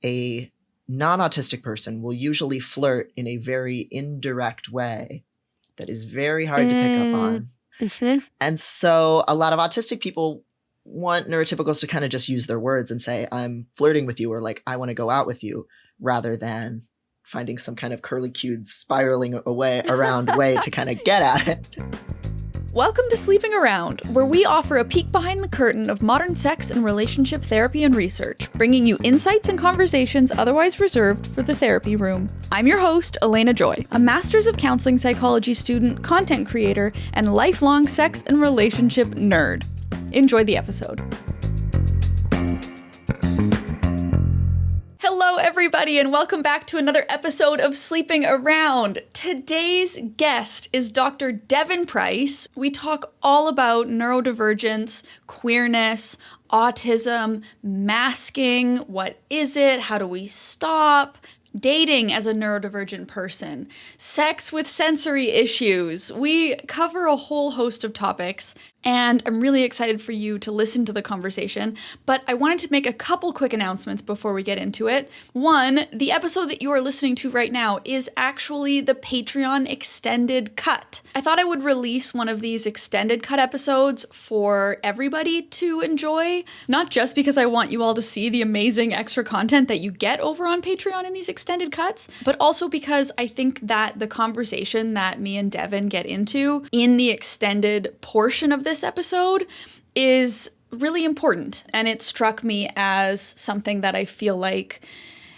a non-autistic person will usually flirt in a very indirect way that is very hard to pick up on. And so a lot of autistic people want neurotypicals to kind of just use their words and say, I'm flirting with you, or like, I want to go out with you, rather than finding some kind of curly-cued spiraling around way to kind of get at it. Welcome to Sleeping Around, where we offer a peek behind the curtain of modern sex and relationship therapy and research, bringing you insights and conversations otherwise reserved for the therapy room. I'm your host, Alayna Joy, a Master's of Counseling Psychology student, content creator, and lifelong sex and relationship nerd. Enjoy the episode. Hello, everybody, and welcome back to another episode of Sleeping Around. Today's guest is Dr. Devon Price. We talk all about neurodivergence, queerness, autism, masking, what is it, how do we stop, dating as a neurodivergent person, sex with sensory issues. We cover a whole host of topics, and I'm really excited for you to listen to the conversation, but I wanted to make a couple quick announcements before we get into it. One, the episode that you are listening to right now is actually the Patreon extended cut. I thought I would release one of these extended cut episodes for everybody to enjoy, not just because I want you all to see the amazing extra content that you get over on Patreon in these extended cuts, but also because I think that the conversation that me and Devon get into in the extended portion of this episode is really important, and it struck me as something that I feel like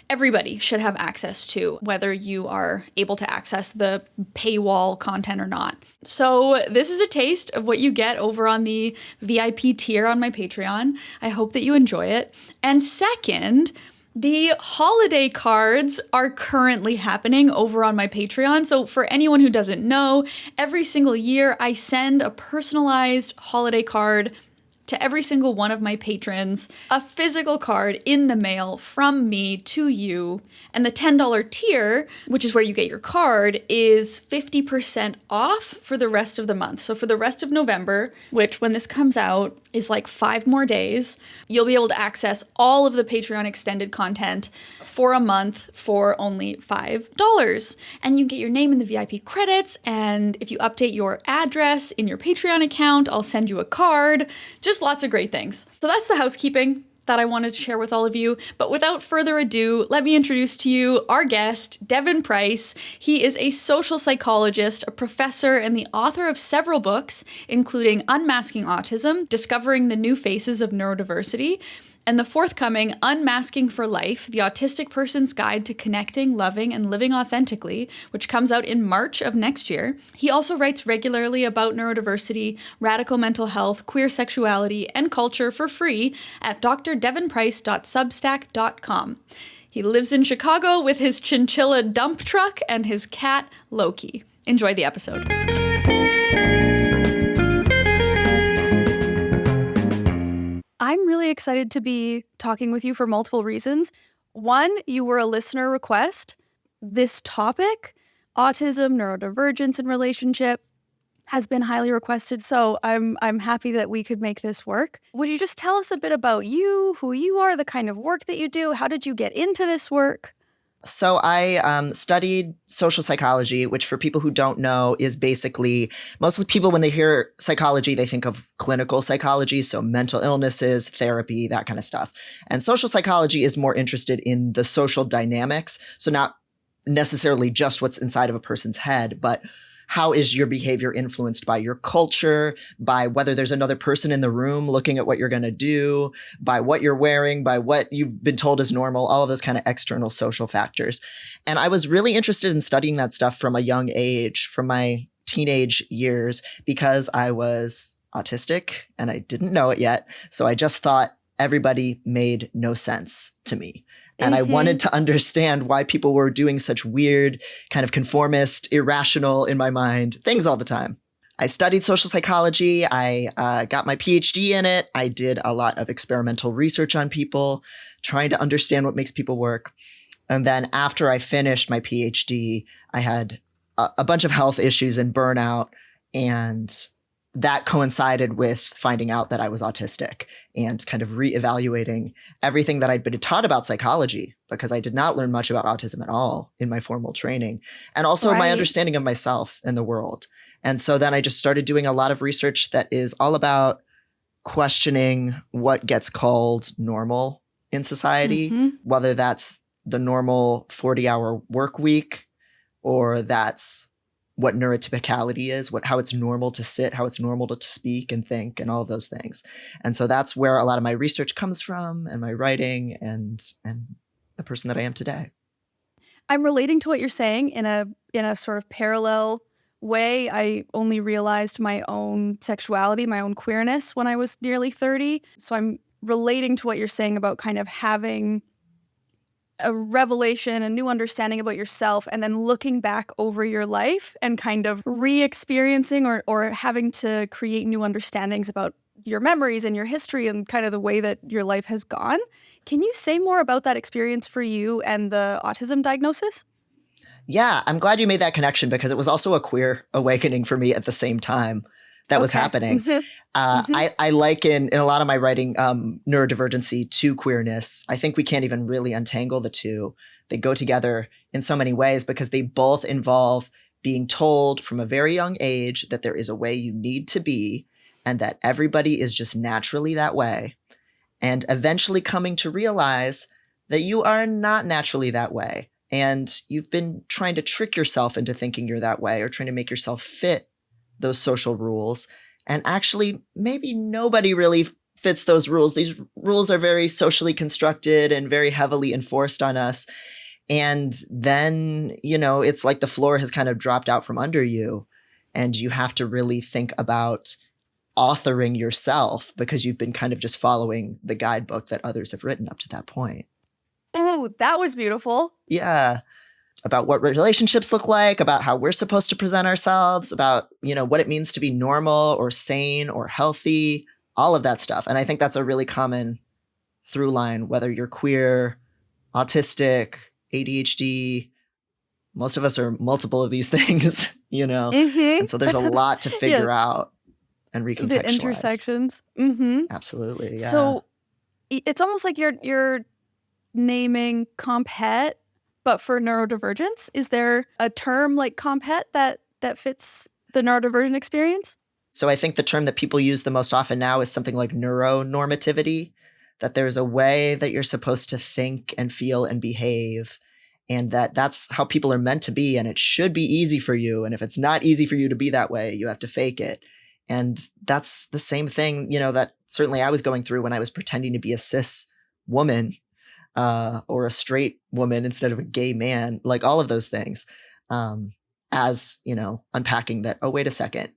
everybody should have access to, whether you are able to access the paywall content or not. So this is a taste of what you get over on the VIP tier on my Patreon. I hope that you enjoy it. And second, the holiday cards are currently happening over on my Patreon. So for anyone who doesn't know, every single year I send a personalized holiday card to every single one of my patrons, a physical card in the mail from me to you. And the $10 tier, which is where you get your card, is 50% off for the rest of the month. So for the rest of November, which when this comes out is like 5 more days, you'll be able to access all of the Patreon extended content for a month for only $5. And you can get your name in the VIP credits, and if you update your address in your Patreon account, I'll send you a card. Just lots of great things. So that's the housekeeping that I wanted to share with all of you. But without further ado, let me introduce to you our guest, Devon Price. He is a social psychologist, a professor, and the author of several books, including Unmasking Autism, Discovering the New Faces of Neurodiversity, and the forthcoming Unmasking for Life, the Autistic Person's Guide to Connecting, Loving, and Living Authentically, which comes out in March of next year. He also writes regularly about neurodiversity, radical mental health, queer sexuality, and culture for free at drdevonprice.substack.com. He lives in Chicago with his chinchilla dump truck and his cat, Loqi. Enjoy the episode. I'm really excited to be talking with you for multiple reasons. One, you were a listener request. This topic, autism, neurodivergence, and relationship, has been highly requested, so I'm happy that we could make this work. Would you just tell us a bit about you, who you are, the kind of work that you do? How did you get into this work? So I studied social psychology, which for people who don't know is basically, most of the people when they hear psychology, they think of clinical psychology, so mental illnesses, therapy, that kind of stuff. And social psychology is more interested in the social dynamics, so not necessarily just what's inside of a person's head, but how is your behavior influenced by your culture, by whether there's another person in the room looking at what you're going to do, by what you're wearing, by what you've been told is normal, all of those kind of external social factors. And I was really interested in studying that stuff from a young age, from my teenage years, because I was autistic and I didn't know it yet. So I just thought everybody made no sense to me. And I wanted to understand why people were doing such weird, kind of conformist, irrational, in my mind, things all the time. I studied social psychology. I got my PhD in it. I did a lot of experimental research on people, trying to understand what makes people work. And then after I finished my PhD, I had a bunch of health issues and burnout. And that coincided with finding out that I was autistic and kind of reevaluating everything that I'd been taught about psychology, because I did not learn much about autism at all in my formal training, and also my understanding of myself and the world. And so then I just started doing a lot of research that is all about questioning what gets called normal in society, whether that's the normal 40-hour work week, or that's what neurotypicality is, how it's normal to sit, how it's normal to speak and think, and all of those things. And so that's where a lot of my research comes from, and my writing, and the person that I am today. I'm relating to what you're saying in a sort of parallel way. I only realized my own sexuality, my own queerness when I was nearly 30. So I'm relating to what you're saying about kind of having a revelation, a new understanding about yourself, and then looking back over your life and kind of re-experiencing or having to create new understandings about your memories and your history and kind of the way that your life has gone. Can you say more about that experience for you and the autism diagnosis? Yeah, I'm glad you made that connection, because it was also a queer awakening for me at the same time that was happening. I liken in a lot of my writing neurodivergency to queerness. I think we can't even really untangle the two. They go together in so many ways, because they both involve being told from a very young age that there is a way you need to be, and that everybody is just naturally that way, and eventually coming to realize that you are not naturally that way. And you've been trying to trick yourself into thinking you're that way, or trying to make yourself fit those social rules. And actually, maybe nobody really fits those rules. These rules are very socially constructed and very heavily enforced on us. And then, it's like the floor has kind of dropped out from under you, and you have to really think about authoring yourself, because you've been kind of just following the guidebook that others have written up to that point. Oh, that was beautiful. Yeah. About what relationships look like, about how we're supposed to present ourselves, about, what it means to be normal or sane or healthy, all of that stuff. And I think that's a really common through line, whether you're queer, autistic, ADHD. Most of us are multiple of these things, And so there's a lot to figure out and recontextualize. The intersections. Absolutely, yeah. So it's almost like you're naming compet, but for neurodivergence. Is there a term like compet that fits the neurodivergent experience? So I think the term that people use the most often now is something like neuronormativity, that there's a way that you're supposed to think and feel and behave, and that's how people are meant to be, and it should be easy for you. And if it's not easy for you to be that way, you have to fake it. And that's the same thing, that certainly I was going through when I was pretending to be a cis woman, or a straight woman instead of a gay man, like all of those things, as, unpacking that, oh, wait a second,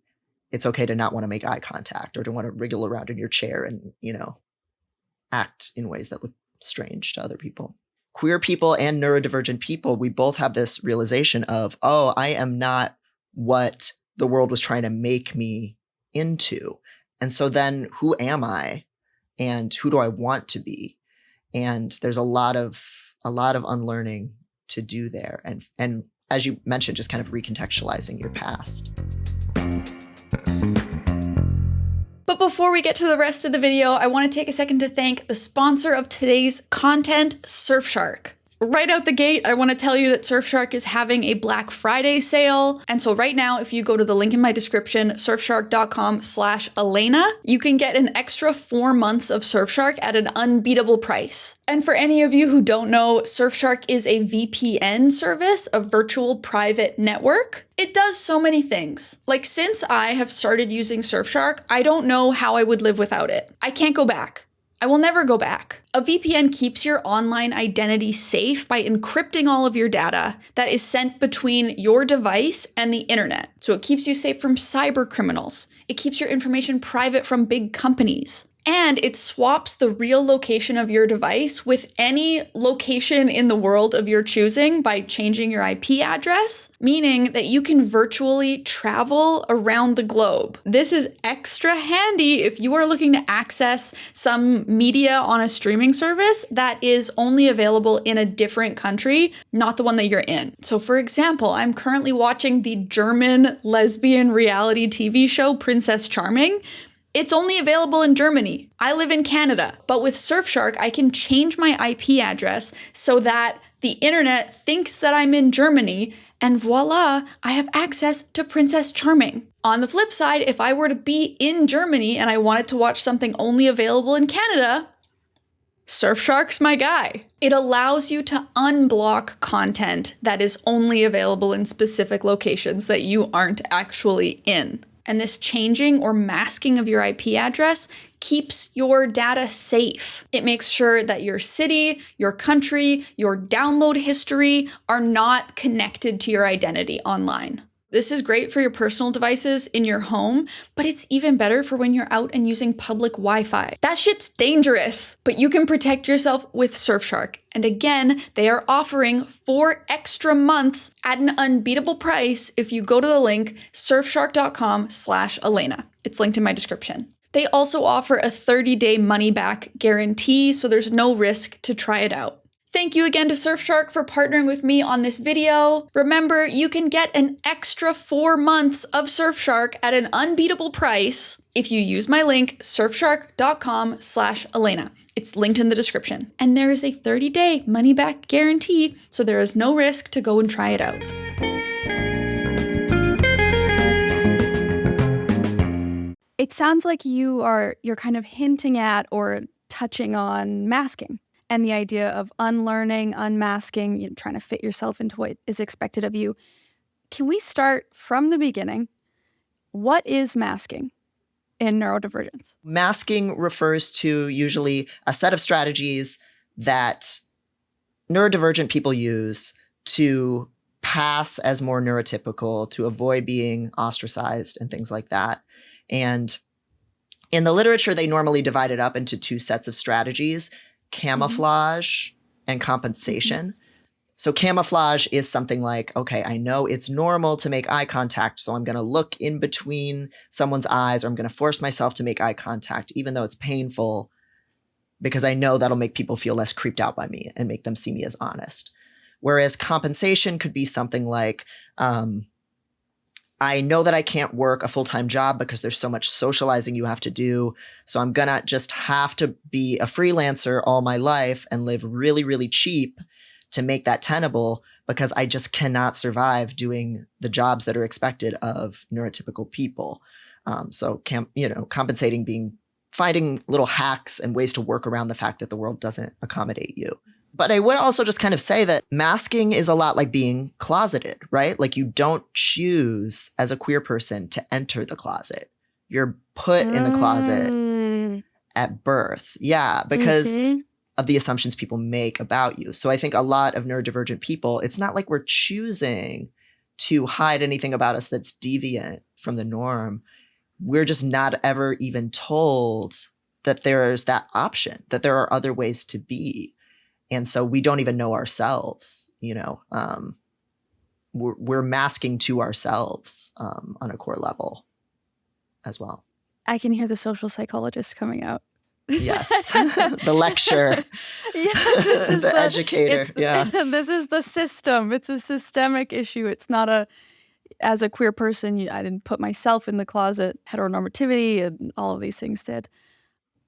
it's okay to not want to make eye contact, or to want to wriggle around in your chair and, act in ways that look strange to other people. Queer people and neurodivergent people, we both have this realization of, oh, I am not what the world was trying to make me into. And so then who am I, and who do I want to be? And there's a lot of unlearning to do there. And as you mentioned, just kind of recontextualizing your past. But before we get to the rest of the video, I want to take a second to thank the sponsor of today's content, Surfshark. Right out the gate, I want to tell you that Surfshark is having a Black Friday sale. And so right now, if you go to the link in my description, surfshark.com/Alayna, you can get an extra 4 months of Surfshark at an unbeatable price. And for any of you who don't know, Surfshark is a VPN service, a virtual private network. It does so many things. Like, since I have started using Surfshark, I don't know how I would live without it. I can't go back. I will never go back. A VPN keeps your online identity safe by encrypting all of your data that is sent between your device and the internet. So it keeps you safe from cyber criminals. It keeps your information private from big companies. And it swaps the real location of your device with any location in the world of your choosing by changing your IP address, meaning that you can virtually travel around the globe. This is extra handy if you are looking to access some media on a streaming service that is only available in a different country, not the one that you're in. So for example, I'm currently watching the German lesbian reality TV show Princess Charming. It's only available in Germany. I live in Canada, but with Surfshark, I can change my IP address so that the internet thinks that I'm in Germany, and voila, I have access to Princess Charming. On the flip side, if I were to be in Germany and I wanted to watch something only available in Canada, Surfshark's my guy. It allows you to unblock content that is only available in specific locations that you aren't actually in. And this changing or masking of your IP address keeps your data safe. It makes sure that your city, your country, your download history are not connected to your identity online. This is great for your personal devices in your home, but it's even better for when you're out and using public Wi-Fi. That shit's dangerous, but you can protect yourself with Surfshark. And again, they are offering 4 extra months at an unbeatable price if you go to the link surfshark.com/Alayna. It's linked in my description. They also offer a 30-day money-back guarantee, so there's no risk to try it out. Thank you again to Surfshark for partnering with me on this video. Remember, you can get an extra 4 months of Surfshark at an unbeatable price if you use my link, surfshark.com/Alayna. It's linked in the description. And there is a 30-day money-back guarantee, so there is no risk to go and try it out. It sounds like you're kind of hinting at or touching on masking. And the idea of unlearning, unmasking, trying to fit yourself into what is expected of you. Can we start from the beginning? What is masking in neurodivergence? Masking refers to usually a set of strategies that neurodivergent people use to pass as more neurotypical, to avoid being ostracized and things like that. And in the literature, they normally divide it up into 2 sets of strategies: camouflage and compensation. So camouflage is something like, okay, I know it's normal to make eye contact, so I'm going to look in between someone's eyes, or I'm going to force myself to make eye contact, even though it's painful, because I know that'll make people feel less creeped out by me and make them see me as honest. Whereas compensation could be something like, I know that I can't work a full-time job because there's so much socializing you have to do. So I'm gonna just have to be a freelancer all my life and live really, really cheap to make that tenable, because I just cannot survive doing the jobs that are expected of neurotypical people. Compensating being finding little hacks and ways to work around the fact that the world doesn't accommodate you. But I would also just kind of say that masking is a lot like being closeted, right? Like, you don't choose as a queer person to enter the closet. You're put in the closet at birth. Yeah, because of the assumptions people make about you. So I think a lot of neurodivergent people, it's not like we're choosing to hide anything about us that's deviant from the norm. We're just not ever even told that there's that option, that there are other ways to be. And so we don't even know ourselves, we're masking to ourselves on a core level as well. I can hear the social psychologist coming out. Yes. The lecture. Yes, the educator. Yeah. This is the system. It's a systemic issue. It's not as a queer person, I didn't put myself in the closet. Heteronormativity and all of these things did.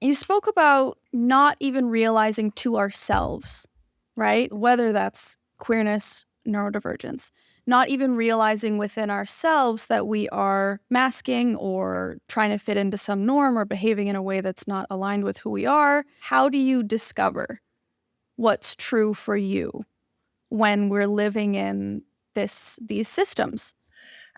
You spoke about not even realizing to ourselves, right? Whether that's queerness, neurodivergence, not even realizing within ourselves that we are masking or trying to fit into some norm or behaving in a way that's not aligned with who we are. How do you discover what's true for you when we're living in these systems?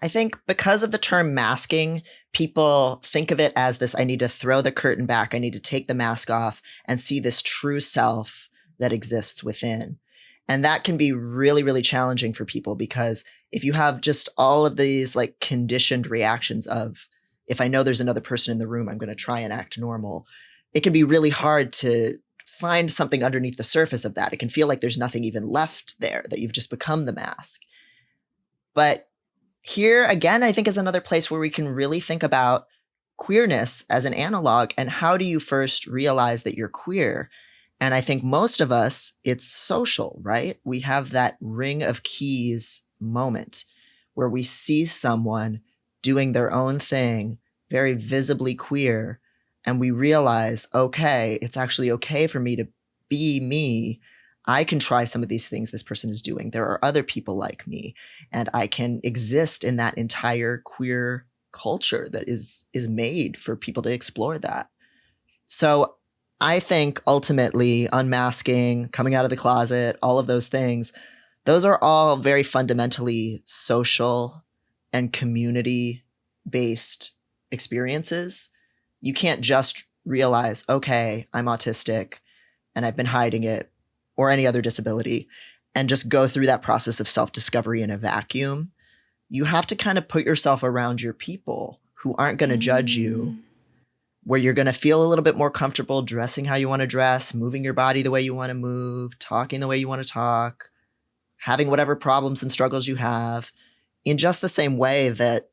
I think because of the term masking, people think of it as this, I need to throw the curtain back, I need to take the mask off and see this true self that exists within. And that can be really, really challenging for people, because if you have just all of these like conditioned reactions of, if I know there's another person in the room, I'm going to try and act normal, it can be really hard to find something underneath the surface of that. It can feel like there's nothing even left there, that you've just become the mask. But here again, I think is another place where we can really think about queerness as an analog, and how do you first realize that you're queer? And I think most of us, it's social, right? We have that ring of keys moment where we see someone doing their own thing, very visibly queer, and we realize, okay, it's actually okay for me to be me. I can try some of these things this person is doing. There are other people like me, and I can exist in that entire queer culture that is made for people to explore that. So I think ultimately unmasking, coming out of the closet, all of those things, those are all very fundamentally social and community-based experiences. You can't just realize, okay, I'm autistic and I've been hiding it, or any other disability, and just go through that process of self-discovery in a vacuum. You have to kind of put yourself around your people who aren't going to judge you, where you're going to feel a little bit more comfortable dressing how you want to dress, moving your body the way you want to move, talking the way you want to talk, having whatever problems and struggles you have, in just the same way that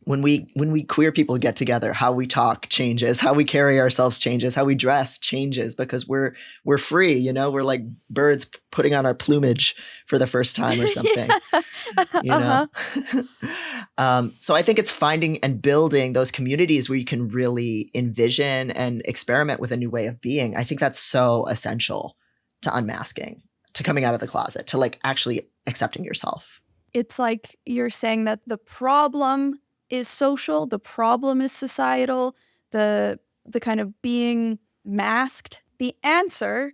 when we queer people get together, how we talk changes, how we carry ourselves changes, how we dress changes, because we're free, you know, we're like birds putting on our plumage for the first time or something. You know? So I think it's finding and building those communities where you can really envision and experiment with a new way of being. I think that's so essential to unmasking, to coming out of the closet, to like actually accepting yourself. It's like you're saying that the problem is social, the problem is societal, the kind of being masked. The answer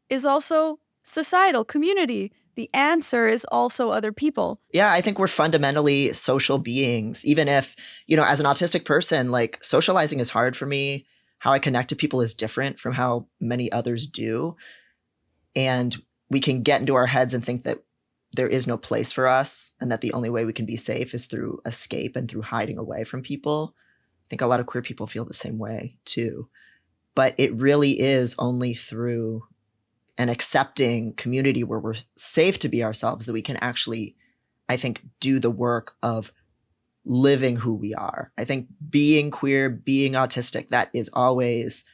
is also societal, community. The answer is also other people. Yeah, I think we're fundamentally social beings, even if, you know, as an autistic person, like socializing is hard for me. How I connect to people is different from how many others do. And we can get into our heads and think that there is no place for us, and that the only way we can be safe is through escape and through hiding away from people. I think a lot of queer people feel the same way too. But it really is only through an accepting community where we're safe to be ourselves that we can actually, I think, do the work of living who we are. I think being queer, being autistic, that is always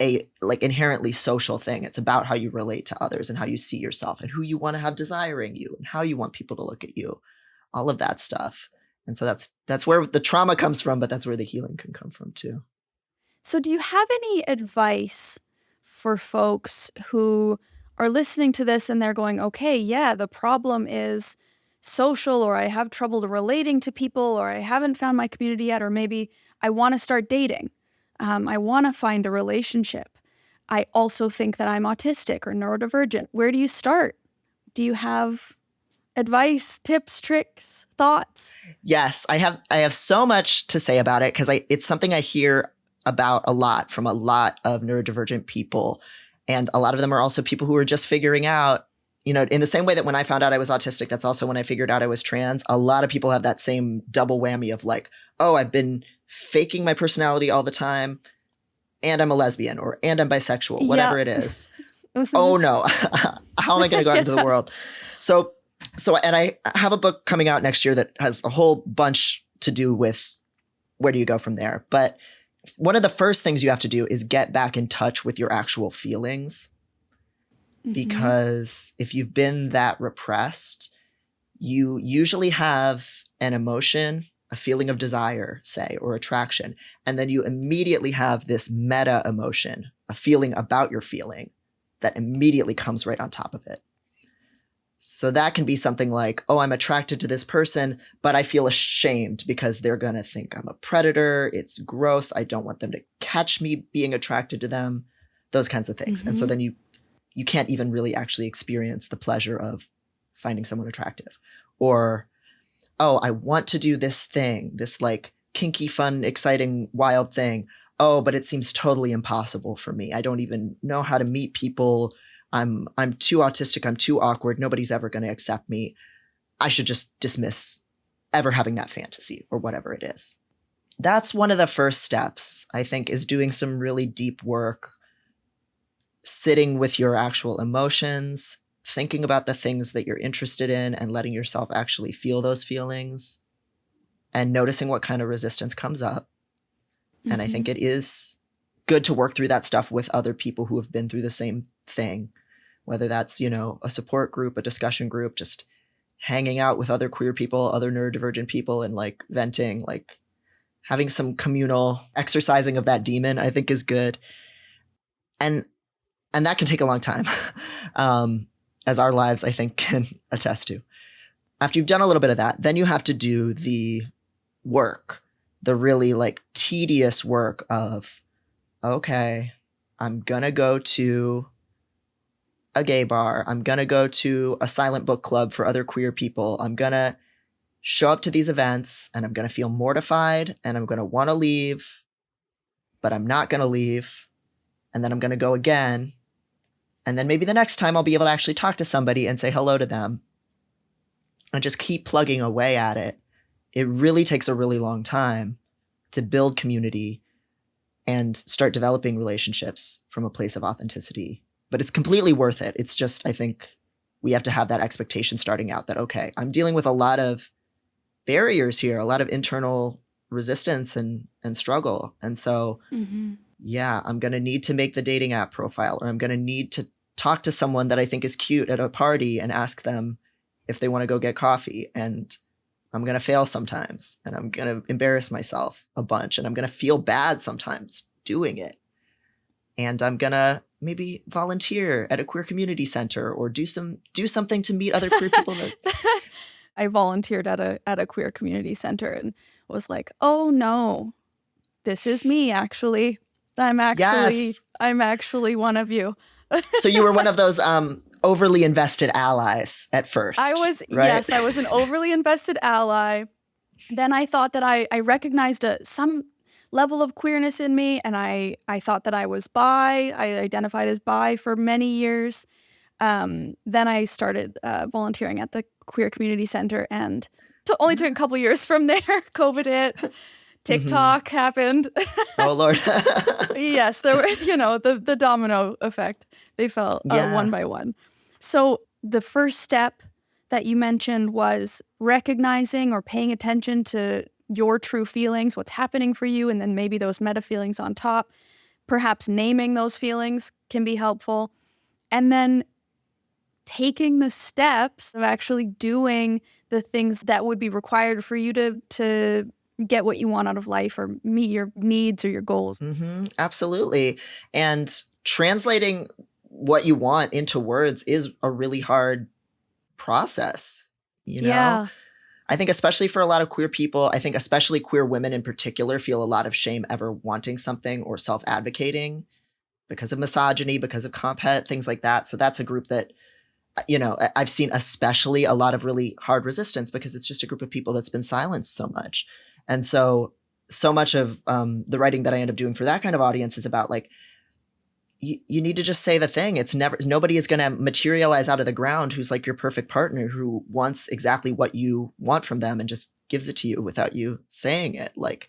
a like inherently social thing. It's about how you relate to others and how you see yourself and who you want to have desiring you and how you want people to look at you, all of that stuff. And so that's where the trauma comes from, but that's where the healing can come from too. So do you have any advice for folks who are listening to this and they're going, okay, yeah, the problem is social, or I have trouble relating to people, or I haven't found my community yet, or maybe I want to start dating. I want to find a relationship. I also think that I'm autistic or neurodivergent. Where do you start? Do you have advice, tips, tricks, thoughts? Yes, I have so much to say about it, because it's something I hear about a lot from a lot of neurodivergent people. And a lot of them are also people who are just figuring out, you know, in the same way that when I found out I was autistic, that's also when I figured out I was trans. A lot of people have that same double whammy of like, oh, I've been faking my personality all the time, and I'm a lesbian, and I'm bisexual, whatever it is. Oh no, how am I going to go out into the world? So, and I have a book coming out next year that has a whole bunch to do with where do you go from there. But one of the first things you have to do is get back in touch with your actual feelings. Because if you've been that repressed, you usually have an emotion, a feeling of desire, say, or attraction. And then you immediately have this meta emotion, a feeling about your feeling that immediately comes right on top of it. So that can be something like, oh, I'm attracted to this person, but I feel ashamed because they're going to think I'm a predator. It's gross. I don't want them to catch me being attracted to them, those kinds of things. And so then you can't even really actually experience the pleasure of finding someone attractive. Or, oh, I want to do this thing, this like kinky, fun, exciting, wild thing. Oh, but it seems totally impossible for me. I don't even know how to meet people. I'm too autistic. I'm too awkward. Nobody's ever going to accept me. I should just dismiss ever having that fantasy or whatever it is. that's one of the first steps, I think, is doing some really deep work, sitting with your actual emotions, thinking about the things that you're interested in and letting yourself actually feel those feelings and noticing what kind of resistance comes up. And I think it is good to work through that stuff with other people who have been through the same thing, whether that's, a support group, a discussion group, just hanging out with other queer people, other neurodivergent people, and like venting, like having some communal exercising of that demon, I think is good. And that can take a long time, as our lives, I think, can attest to. After you've done a little bit of that, then you have to do the work, the really like tedious work of, okay, I'm going to go to a gay bar. I'm going to go to a silent book club for other queer people. I'm going to show up to these events and I'm going to feel mortified and I'm going to want to leave, but I'm not going to leave. And then I'm going to go again. And then maybe the next time I'll be able to actually talk to somebody and say hello to them and just keep plugging away at it. It really takes a really long time to build community and start developing relationships from a place of authenticity. But it's completely worth it. It's just, I think we have to have that expectation starting out that, okay, I'm dealing with a lot of barriers here, a lot of internal resistance and struggle. And so, yeah, I'm going to need to make the dating app profile, or I'm going to need to talk to someone that I think is cute at a party and ask them if they want to go get coffee. And I'm going to fail sometimes, and I'm going to embarrass myself a bunch, and I'm going to feel bad sometimes doing it. And I'm going to maybe volunteer at a queer community center or do something to meet other queer people. I volunteered at a queer community center and was like, oh no, this is me actually. I'm actually one of you. So you were one of those overly invested allies at first. I was, right? Yes, I was an overly invested ally. Then I thought that I recognized some level of queerness in me, and I thought that I was bi. I identified as bi for many years. Then I started volunteering at the queer community center, and only took a couple years from there. COVID hit. TikTok happened. Oh, Lord. Yes, there were, the domino effect. They fell one by one. So the first step that you mentioned was recognizing or paying attention to your true feelings, what's happening for you, and then maybe those meta feelings on top. Perhaps naming those feelings can be helpful. And then taking the steps of actually doing the things that would be required for you to get what you want out of life or meet your needs or your goals. Absolutely. And translating what you want into words is a really hard process, Yeah. I think especially for a lot of queer people, I think especially queer women in particular feel a lot of shame ever wanting something or self-advocating because of misogyny, because of comp het, things like that. So that's a group that, I've seen especially a lot of really hard resistance because it's just a group of people that's been silenced so much. And so much of the writing that I end up doing for that kind of audience is about like, you need to just say the thing. Nobody is going to materialize out of the ground who's like your perfect partner who wants exactly what you want from them and just gives it to you without you saying it. Like,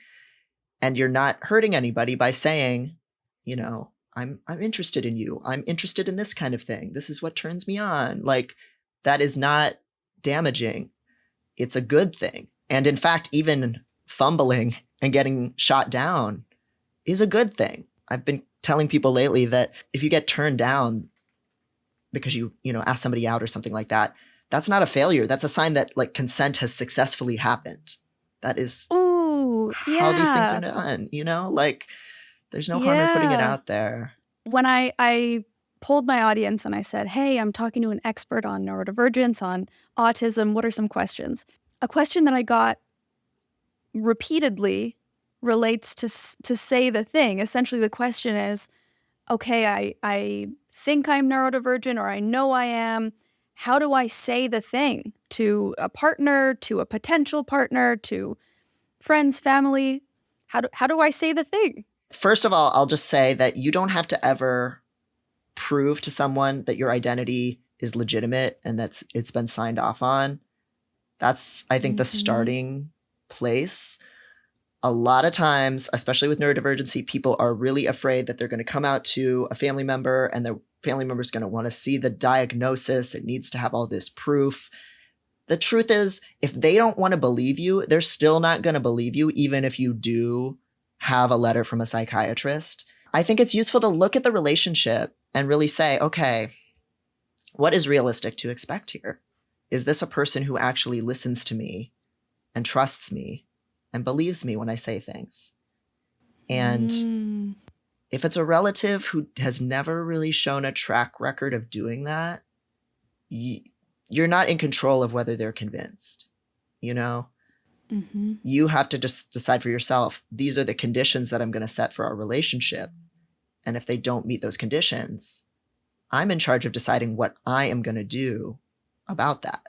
and you're not hurting anybody by saying, I'm interested in you. I'm interested in this kind of thing. This is what turns me on. Like, that is not damaging. It's a good thing. And in fact, even fumbling and getting shot down is a good thing. I've been telling people lately that if you get turned down because you ask somebody out or something like that, that's not a failure. That's a sign that like consent has successfully happened. That is how these things are done, like there's no harm in putting it out there. When I polled my audience and I said, hey, I'm talking to an expert on neurodivergence, on autism, what are some questions? A question that I got repeatedly relates to say the thing. Essentially, the question is, okay, I think I'm neurodivergent, or I know I am. How do I say the thing to a partner, to a potential partner, to friends, family? How do I say the thing? First of all, I'll just say that you don't have to ever prove to someone that your identity is legitimate and that it's been signed off on. That's, I think, the starting place. a lot of times, especially with neurodivergency, people are really afraid that they're going to come out to a family member and the family member is going to want to see the diagnosis. It needs to have all this proof. The truth is, if they don't want to believe you, they're still not going to believe you, even if you do have a letter from a psychiatrist. I think it's useful to look at the relationship and really say, okay, what is realistic to expect here? Is this a person who actually listens to me and trusts me and believes me when I say things? And if it's a relative who has never really shown a track record of doing that, you're not in control of whether they're convinced, you know? Mm-hmm. You have to just decide for yourself, these are the conditions that I'm going to set for our relationship. And if they don't meet those conditions, I'm in charge of deciding what I am going to do about that.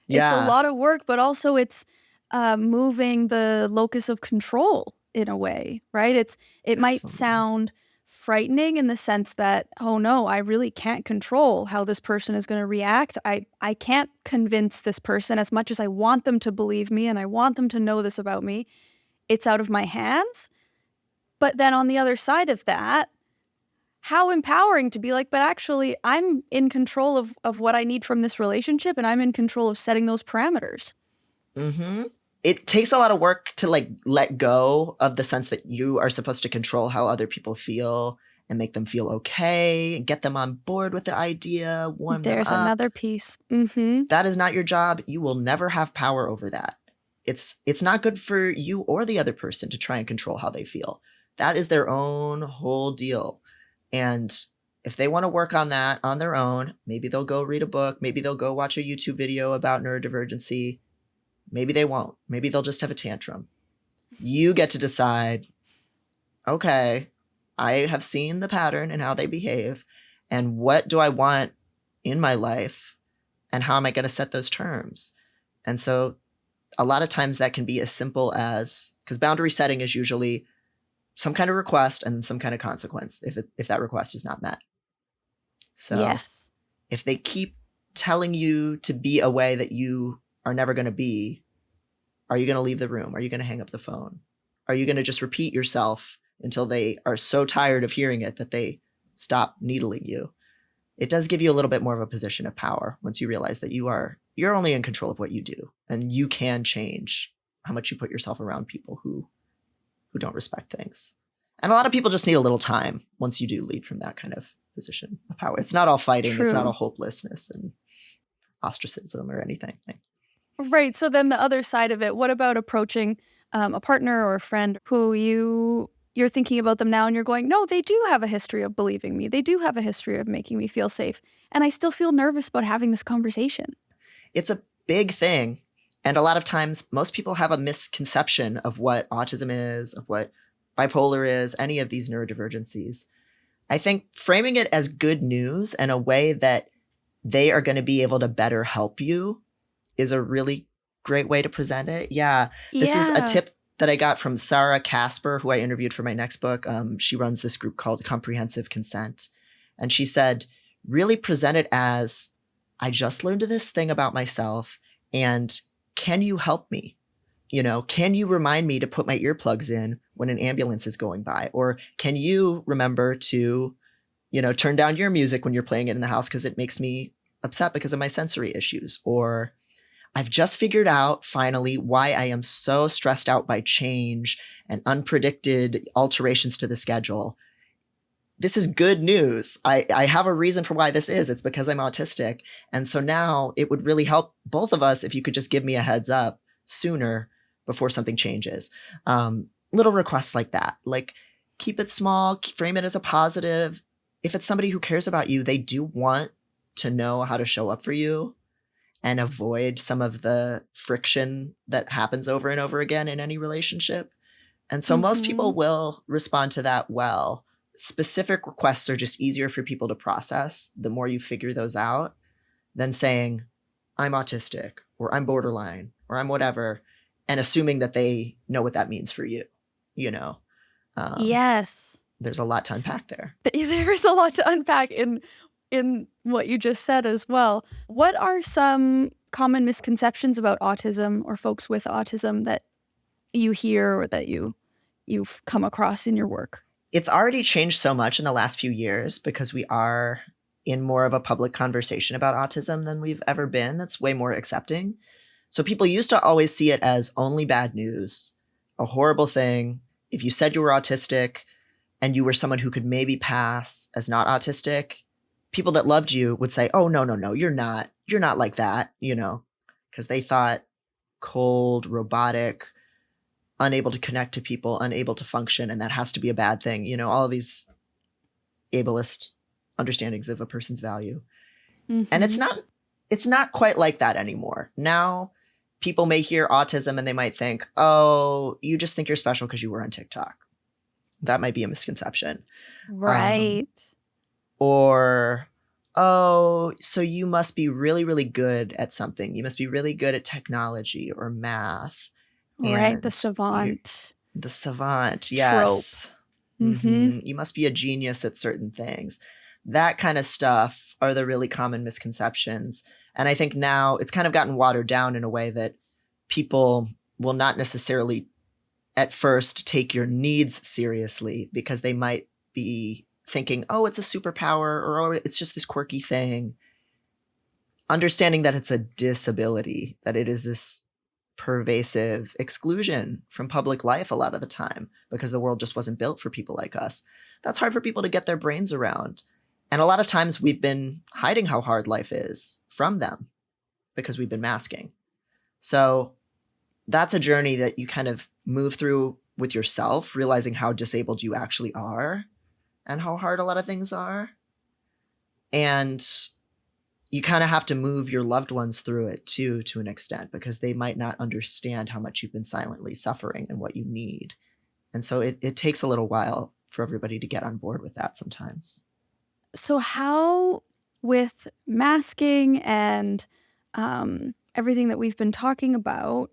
It's a lot of work, but also it's moving the locus of control in a way, right? It might sound frightening in the sense that, oh no, I really can't control how this person is going to react. I can't convince this person as much as I want them to believe me and I want them to know this about me. It's out of my hands. But then on the other side of that, how empowering to be like, but actually I'm in control of what I need from this relationship and I'm in control of setting those parameters. Mm-hmm. It takes a lot of work to like let go of the sense that you are supposed to control how other people feel and make them feel okay and get them on board with the idea, warm them up. There's another piece. Mm-hmm. That is not your job. You will never have power over that. It's not good for you or the other person to try and control how they feel. That is their own whole deal. And if they want to work on that on their own, maybe they'll go read a book. Maybe they'll go watch a YouTube video about neurodivergency. Maybe they won't. Maybe they'll just have a tantrum. You get to decide, okay, I have seen the pattern and how they behave, and what do I want in my life, and how am I going to set those terms? And so a lot of times that can be as simple as, because boundary setting is usually some kind of request and some kind of consequence if that request is not met. So yes. If they keep telling you to be a way that you are never going to be, are you going to leave the room? Are you going to hang up the phone? Are you going to just repeat yourself until they are so tired of hearing it that they stop needling you? It does give you a little bit more of a position of power once you realize that you're only in control of what you do, and you can change how much you put yourself around people who don't respect things. And a lot of people just need a little time once you do lead from that kind of position of power. It's not all fighting. True. It's not all hopelessness and ostracism or anything. Right. So then the other side of it, what about approaching a partner or a friend who you're thinking about them now and you're going, no, they do have a history of believing me. They do have a history of making me feel safe. And I still feel nervous about having this conversation. It's a big thing. And a lot of times, most people have a misconception of what autism is, of what bipolar is, any of these neurodivergencies. I think framing it as good news and a way that they are going to be able to better help you is a really great way to present it. Yeah. This is a tip that I got from Sarah Casper, who I interviewed for my next book. She runs this group called Comprehensive Consent. And she said, really present it as, I just learned this thing about myself, and can you help me? You know, can you remind me to put my earplugs in when an ambulance is going by? Or can you remember to, turn down your music when you're playing it in the house because it makes me upset because of my sensory issues? Or I've just figured out finally why I am so stressed out by change and unpredicted alterations to the schedule. This is good news. I have a reason for why this is. It's because I'm autistic. And so now it would really help both of us if you could just give me a heads up sooner before something changes. Little requests like that, like keep it small, frame it as a positive. If it's somebody who cares about you, they do want to know how to show up for you and avoid some of the friction that happens over and over again in any relationship. And so most people will respond to that well. Specific requests are just easier for people to process the more you figure those out than saying, I'm autistic, or I'm borderline, or I'm whatever, and assuming that they know what that means for you, Yes. There's a lot to unpack there. There is a lot to unpack in what you just said as well. What are some common misconceptions about autism or folks with autism that you hear or that you you've come across in your work? It's already changed so much in the last few years because we are in more of a public conversation about autism than we've ever been. That's way more accepting. So people used to always see it as only bad news, a horrible thing. If you said you were autistic and you were someone who could maybe pass as not autistic, people that loved you would say, oh, no, you're not like that, because they thought cold, robotic, unable to connect to people, unable to function, and that has to be a bad thing. All of these ableist understandings of a person's value. Mm-hmm. And it's not quite like that anymore. Now, people may hear autism and they might think, oh, you just think you're special because you were on TikTok. That might be a misconception. Right. Or, oh, so you must be really, really good at something. You must be really good at technology or math. Right, the savant. The savant, yes. Mm-hmm. You must be a genius at certain things. That kind of stuff are the really common misconceptions. And I think now it's kind of gotten watered down in a way that people will not necessarily at first take your needs seriously because they might be thinking, oh, it's a superpower, or oh, it's just this quirky thing. Understanding that it's a disability, that it is this pervasive exclusion from public life a lot of the time because the world just wasn't built for people like us. That's hard for people to get their brains around. And a lot of times we've been hiding how hard life is from them because we've been masking. So that's a journey that you kind of move through with yourself, realizing how disabled you actually are and how hard a lot of things are. And you kind of have to move your loved ones through it too, to an extent, because they might not understand how much you've been silently suffering and what you need. And so it takes a little while for everybody to get on board with that sometimes. So how, with masking and everything that we've been talking about,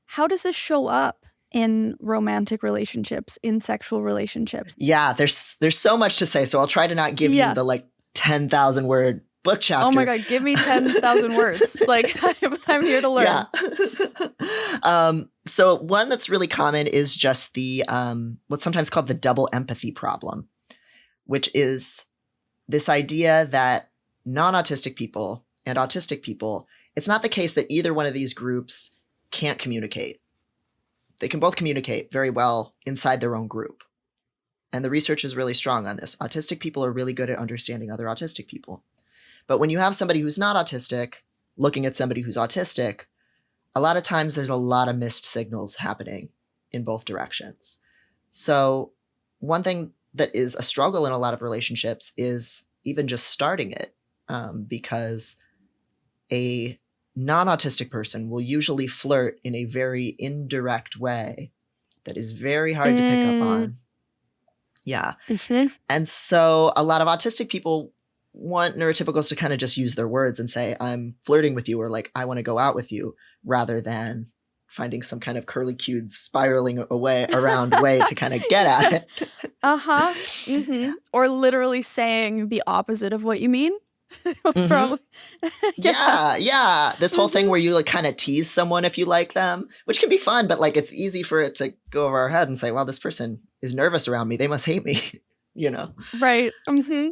how does this show up in romantic relationships, in sexual relationships? Yeah, there's so much to say. So I'll try to not give you the 10,000 word book chapter. Oh my God, give me 10,000 words. I'm here to learn. Yeah. So one that's really common is just the what's sometimes called the double empathy problem, which is this idea that non-autistic people and autistic people, it's not the case that either one of these groups can't communicate. They can both communicate very well inside their own group. And the research is really strong on this. Autistic people are really good at understanding other autistic people. But when you have somebody who's not autistic looking at somebody who's autistic, a lot of times there's a lot of missed signals happening in both directions. So one thing that is a struggle in a lot of relationships is even just starting it, because a non-autistic person will usually flirt in a very indirect way that is very hard to pick up on. Yeah. Mm-hmm. And so a lot of autistic people want neurotypicals to kind of just use their words and say, I'm flirting with you, or I want to go out with you, rather than finding some kind of curly-cued spiraling around way to kind of get at it. Uh-huh. Mm-hmm. Or literally saying the opposite of what you mean. Probably. Yeah. This whole thing where you kind of tease someone if you like them, which can be fun, but it's easy for it to go over our head and say, well, this person is nervous around me. They must hate me, Right. Mm-hmm.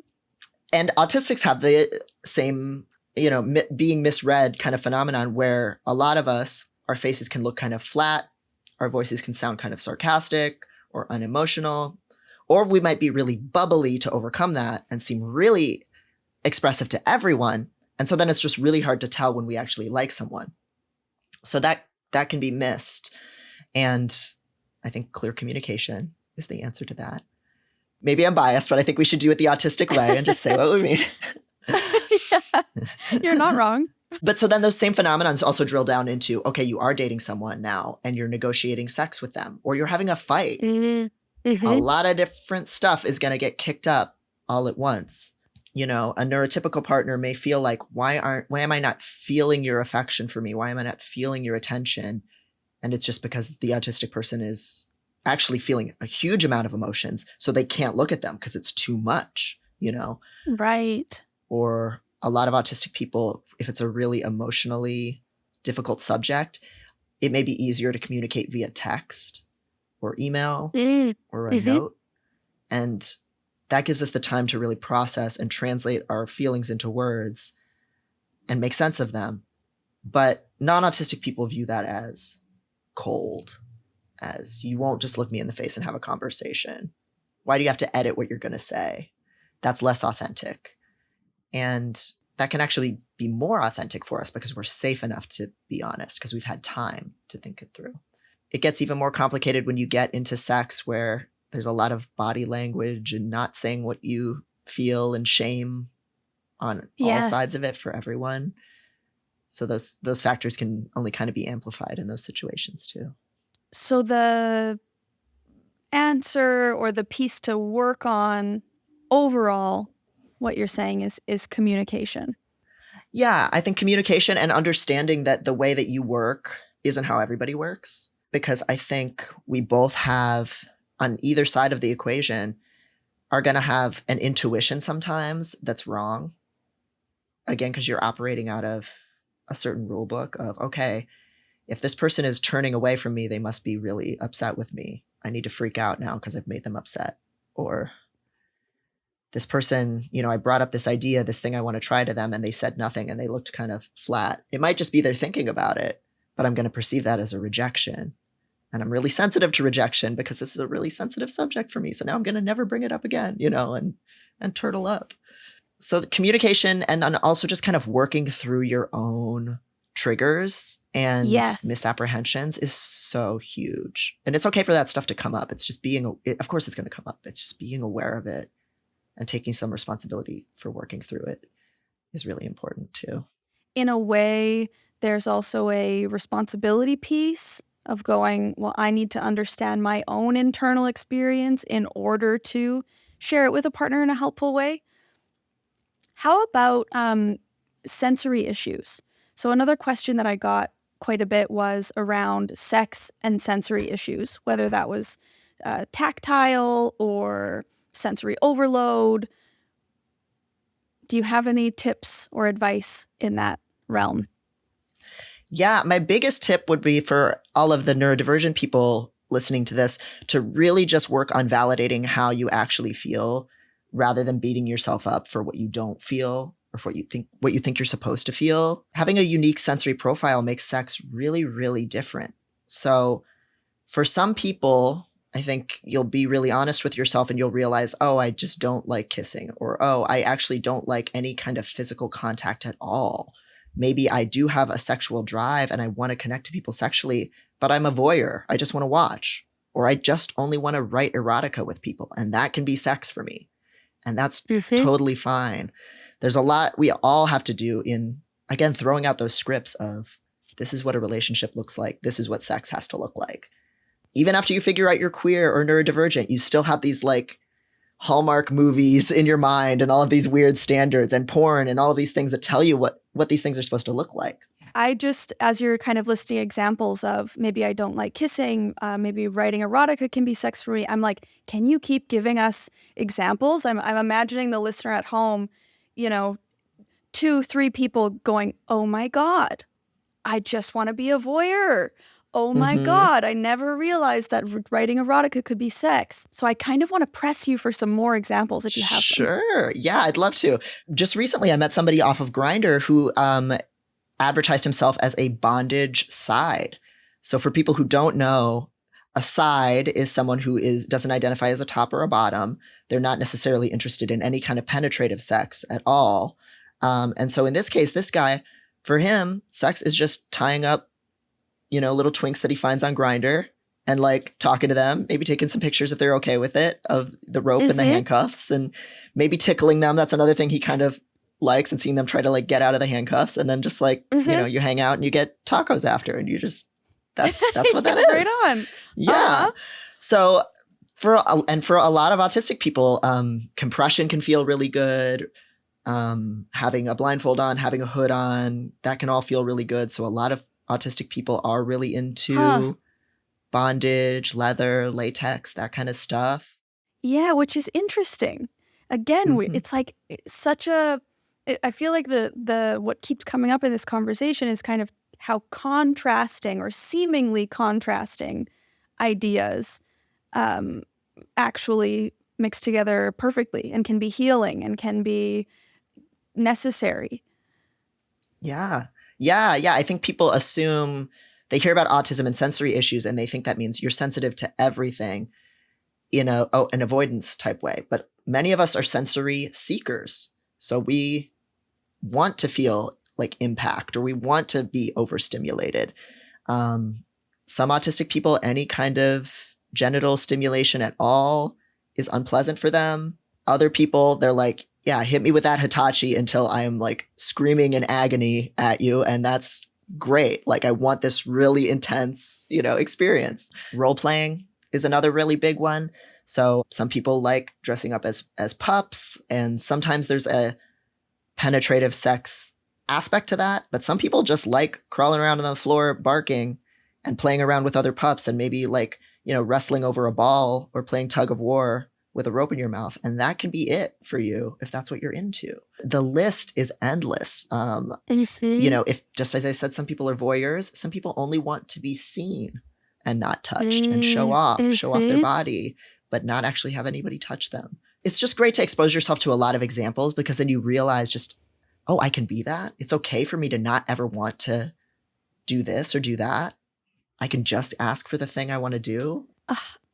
And autistics have the same, being misread kind of phenomenon where a lot of us, our faces can look kind of flat. Our voices can sound kind of sarcastic or unemotional, or we might be really bubbly to overcome that and seem really expressive to everyone. And so then it's just really hard to tell when we actually like someone. So that can be missed. And I think clear communication is the answer to that. Maybe I'm biased, but I think we should do it the autistic way and just say what we mean. Yeah, you're not wrong. But so then those same phenomenons also drill down into, okay, you are dating someone now and you're negotiating sex with them, or you're having a fight. Mm-hmm. A lot of different stuff is going to get kicked up all at once. A neurotypical partner may feel like, why am I not feeling your affection for me? Why am I not feeling your attention? And it's just because the autistic person is actually feeling a huge amount of emotions, so they can't look at them because it's too much, Right. Or a lot of autistic people, if it's a really emotionally difficult subject, it may be easier to communicate via text or email or a Mm-hmm. note. And that gives us the time to really process and translate our feelings into words and make sense of them. But non-autistic people view that as cold, as you won't just look me in the face and have a conversation. Why do you have to edit what you're going to say? That's less authentic. And that can actually be more authentic for us because we're safe enough to be honest, because we've had time to think it through. It gets even more complicated when you get into sex, where there's a lot of body language and not saying what you feel and shame on all sides of it for everyone. So those factors can only kind of be amplified in those situations too. So the answer or the piece to work on overall, what you're saying is communication. Yeah, I think communication and understanding that the way that you work isn't how everybody works. Because I think we both have, on either side of the equation, are going to have an intuition sometimes that's wrong. Again, because you're operating out of a certain rule book of, okay, if this person is turning away from me, they must be really upset with me. I need to freak out now because I've made them upset. Or this person, I brought up this idea, this thing I want to try to them, and they said nothing and they looked kind of flat. It might just be they're thinking about it, but I'm going to perceive that as a rejection. And I'm really sensitive to rejection because this is a really sensitive subject for me. So now I'm going to never bring it up again, and turtle up. So the communication, and then also just kind of working through your own triggers and misapprehensions is so huge. And it's okay for that stuff to come up. It's just of course it's going to come up. It's just being aware of it and taking some responsibility for working through it is really important too. In a way, there's also a responsibility piece of going, well, I need to understand my own internal experience in order to share it with a partner in a helpful way. How about sensory issues? So another question that I got quite a bit was around sex and sensory issues, whether that was tactile or sensory overload. Do you have any tips or advice in that realm? Yeah, my biggest tip would be for all of the neurodivergent people listening to this to really just work on validating how you actually feel rather than beating yourself up for what you don't feel or for what you think you're supposed to feel. Having a unique sensory profile makes sex really, really different. So for some people, I think you'll be really honest with yourself and you'll realize, oh, I just don't like kissing, or, oh, I actually don't like any kind of physical contact at all. Maybe I do have a sexual drive and I want to connect to people sexually, but I'm a voyeur. I just want to watch, or I just only want to write erotica with people. And that can be sex for me. And that's totally fine. There's a lot we all have to do in, again, throwing out those scripts of this is what a relationship looks like. This is what sex has to look like. Even after you figure out you're queer or neurodivergent, you still have these like Hallmark movies in your mind and all of these weird standards and porn and all of these things that tell you what these things are supposed to look like. I just, as you're kind of listing examples of maybe I don't like kissing, maybe writing erotica can be sex for me. I'm like, can you keep giving us examples? I'm imagining the listener at home, 2-3 people going, oh my God, I just want to be a voyeur. Oh my God, I never realized that writing erotica could be sex. So I kind of want to press you for some more examples if you have them. Sure. Yeah, I'd love to. Just recently, I met somebody off of Grindr who advertised himself as a bondage side. So for people who don't know, a side is someone who doesn't identify as a top or a bottom. They're not necessarily interested in any kind of penetrative sex at all. And so in this case, this guy, for him, sex is just tying up little twinks that he finds on Grindr and like talking to them, maybe taking some pictures if they're okay with it of the rope and the handcuffs, and maybe tickling them. That's another thing he kind of likes, and seeing them try to like get out of the handcuffs, and then just like, you hang out and you get tacos after, and you just, that's what that is. Right on. Yeah. So for a lot of autistic people, compression can feel really good. Having a blindfold on, having a hood on, that can all feel really good. So a lot of autistic people are really into bondage, leather, latex, that kind of stuff. Yeah, which is interesting. Again, it's like such a, I feel like the what keeps coming up in this conversation is kind of how contrasting or seemingly contrasting ideas actually mix together perfectly and can be healing and can be necessary. Yeah. I think people assume they hear about autism and sensory issues and they think that means you're sensitive to everything in an avoidance type way. But many of us are sensory seekers. So we want to feel like impact, or we want to be overstimulated. Some autistic people, any kind of genital stimulation at all is unpleasant for them. Other people, they're like, yeah, hit me with that Hitachi until I'm like screaming in agony at you. And that's great. Like, I want this really intense, experience. Role playing is another really big one. So some people like dressing up as pups, and sometimes there's a penetrative sex aspect to that. But some people just like crawling around on the floor, barking and playing around with other pups, and maybe like, wrestling over a ball or playing tug of war with a rope in your mouth. And that can be it for you if that's what you're into. The list is endless. If, just as I said, some people are voyeurs, some people only want to be seen and not touched and show off their body, but not actually have anybody touch them. It's just great to expose yourself to a lot of examples, because then you realize just, oh, I can be that. It's okay for me to not ever want to do this or do that. I can just ask for the thing I want to do.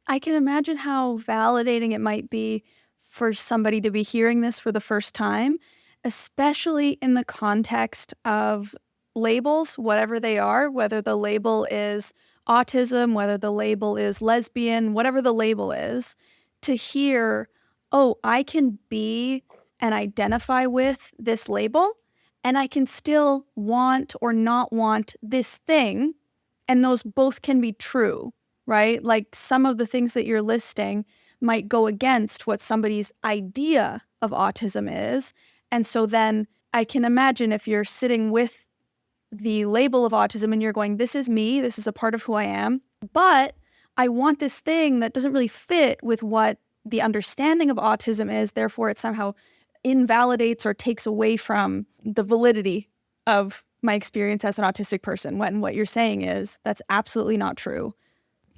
I can imagine how validating it might be for somebody to be hearing this for the first time, especially in the context of labels, whatever they are, whether the label is autism, whether the label is lesbian, whatever the label is, to hear, oh, I can be and identify with this label, and I can still want or not want this thing, and those both can be true, right? Like, some of the things that you're listing might go against what somebody's idea of autism is. And so then I can imagine if you're sitting with the label of autism and you're going, this is me, this is a part of who I am, but I want this thing that doesn't really fit with what the understanding of autism is. Therefore, it somehow invalidates or takes away from the validity of my experience as an autistic person, when what you're saying is that's absolutely not true.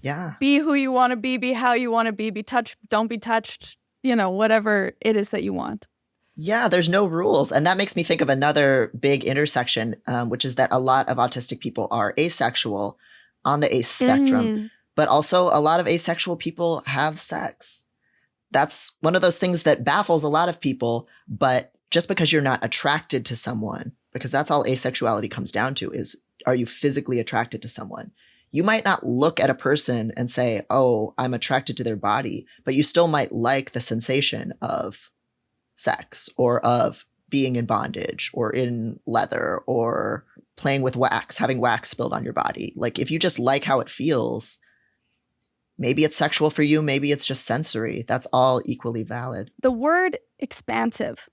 Yeah. Be who you want to be how you want to be touched, don't be touched, whatever it is that you want. Yeah, there's no rules. And that makes me think of another big intersection, which is that a lot of autistic people are asexual on the ace spectrum, but also a lot of asexual people have sex. That's one of those things that baffles a lot of people. But just because you're not attracted to someone, because that's all asexuality comes down to, is, are you physically attracted to someone? You might not look at a person and say, oh, I'm attracted to their body, but you still might like the sensation of sex, or of being in bondage or in leather or playing with wax, having wax spilled on your body. Like, if you just like how it feels, maybe it's sexual for you, maybe it's just sensory. That's all equally valid. The word expansive,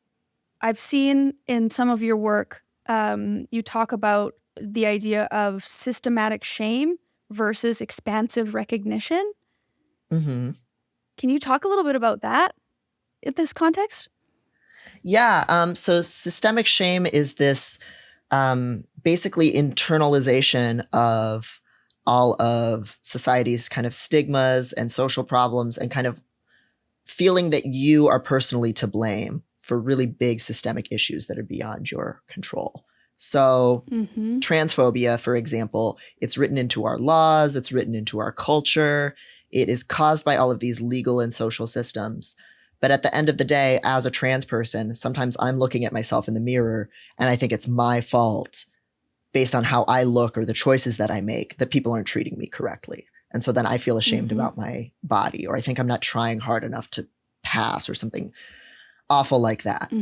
I've seen in some of your work, you talk about the idea of systematic shame versus expansive recognition. Mm-hmm. Can you talk a little bit about that in this context? Yeah. So systemic shame is this basically internalization of all of society's kind of stigmas and social problems, and kind of feeling that you are personally to blame for really big systemic issues that are beyond your control. So transphobia, for example, it's written into our laws, it's written into our culture. It is caused by all of these legal and social systems. But at the end of the day, as a trans person, sometimes I'm looking at myself in the mirror and I think it's my fault, based on how I look or the choices that I make, that people aren't treating me correctly. And so then I feel ashamed about my body, or I think I'm not trying hard enough to pass, or something awful like that.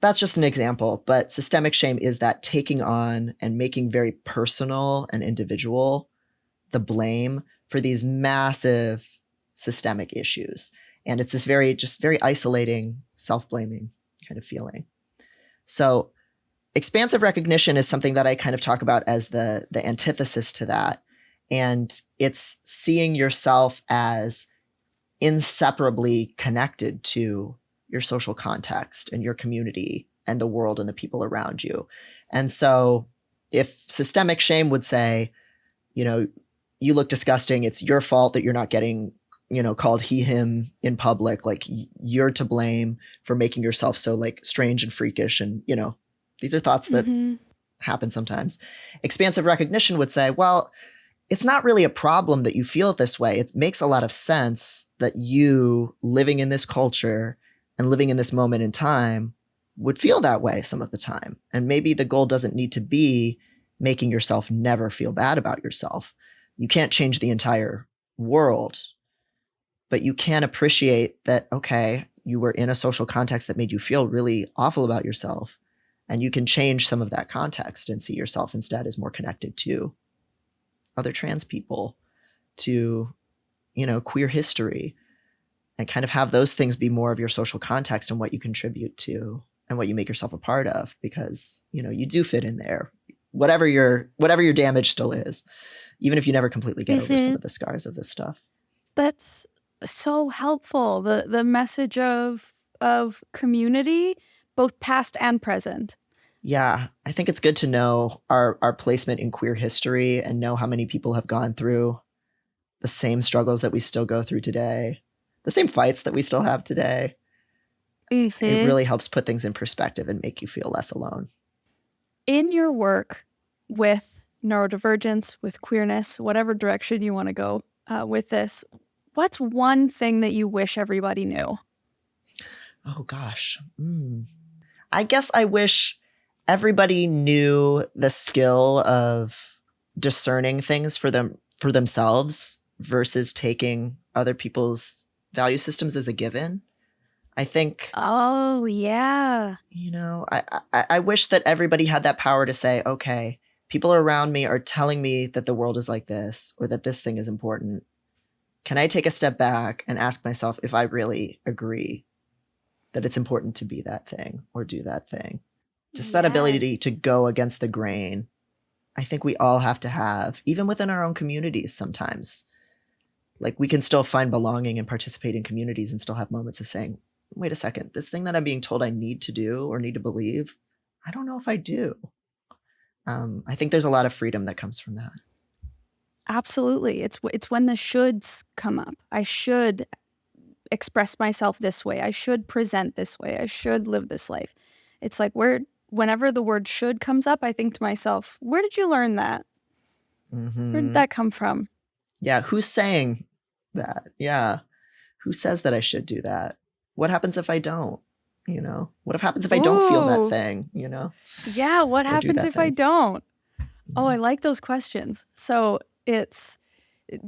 That's just an example, but systemic shame is that taking on and making very personal and individual the blame for these massive systemic issues. And it's this very isolating, self-blaming kind of feeling. So expansive recognition is something that I kind of talk about as the antithesis to that. And it's seeing yourself as inseparably connected to your social context and your community and the world and the people around you. And so if systemic shame would say, you look disgusting, it's your fault that you're not getting called he, him in public, like you're to blame for making yourself so like strange and freakish. And, these are thoughts that happen sometimes. Expansive recognition would say, well, it's not really a problem that you feel this way. It makes a lot of sense that you living in this culture and living in this moment in time would feel that way some of the time. And maybe the goal doesn't need to be making yourself never feel bad about yourself. You can't change the entire world, but you can appreciate that, okay, you were in a social context that made you feel really awful about yourself. And you can change some of that context and see yourself instead as more connected to other trans people, to, queer history, and kind of have those things be more of your social context and what you contribute to and what you make yourself a part of, because, you do fit in there, whatever your damage still is, even if you never completely get over some of the scars of this stuff. That's so helpful. The message of community, both past and present. Yeah, I think it's good to know our placement in queer history and know how many people have gone through the same struggles that we still go through today, the same fights that we still have today. It really helps put things in perspective and make you feel less alone. In your work with neurodivergence, with queerness, whatever direction you want to go with this, what's one thing that you wish everybody knew? Oh, gosh. I guess I wish everybody knew the skill of discerning things for themselves versus taking other people's value systems as a given. I think. Oh, yeah. I wish that everybody had that power to say, okay, people around me are telling me that the world is like this or that this thing is important. Can I take a step back and ask myself if I really agree that it's important to be that thing or do that thing? Just that ability to go against the grain, I think we all have to have, even within our own communities sometimes. Like we can still find belonging and participate in communities and still have moments of saying, wait a second, this thing that I'm being told I need to do or need to believe, I don't know if I do. I think there's a lot of freedom that comes from that. Absolutely. It's when the shoulds come up. I should express myself this way. I should present this way. I should live this life. It's like whenever the word should comes up, I think to myself, where did you learn that? Where did that come from? Yeah. Who's saying that? Yeah. Who says that I should do that? What happens if I don't? What happens if I don't feel that thing? Yeah. What happens if I don't? Oh, I like those questions. So it's,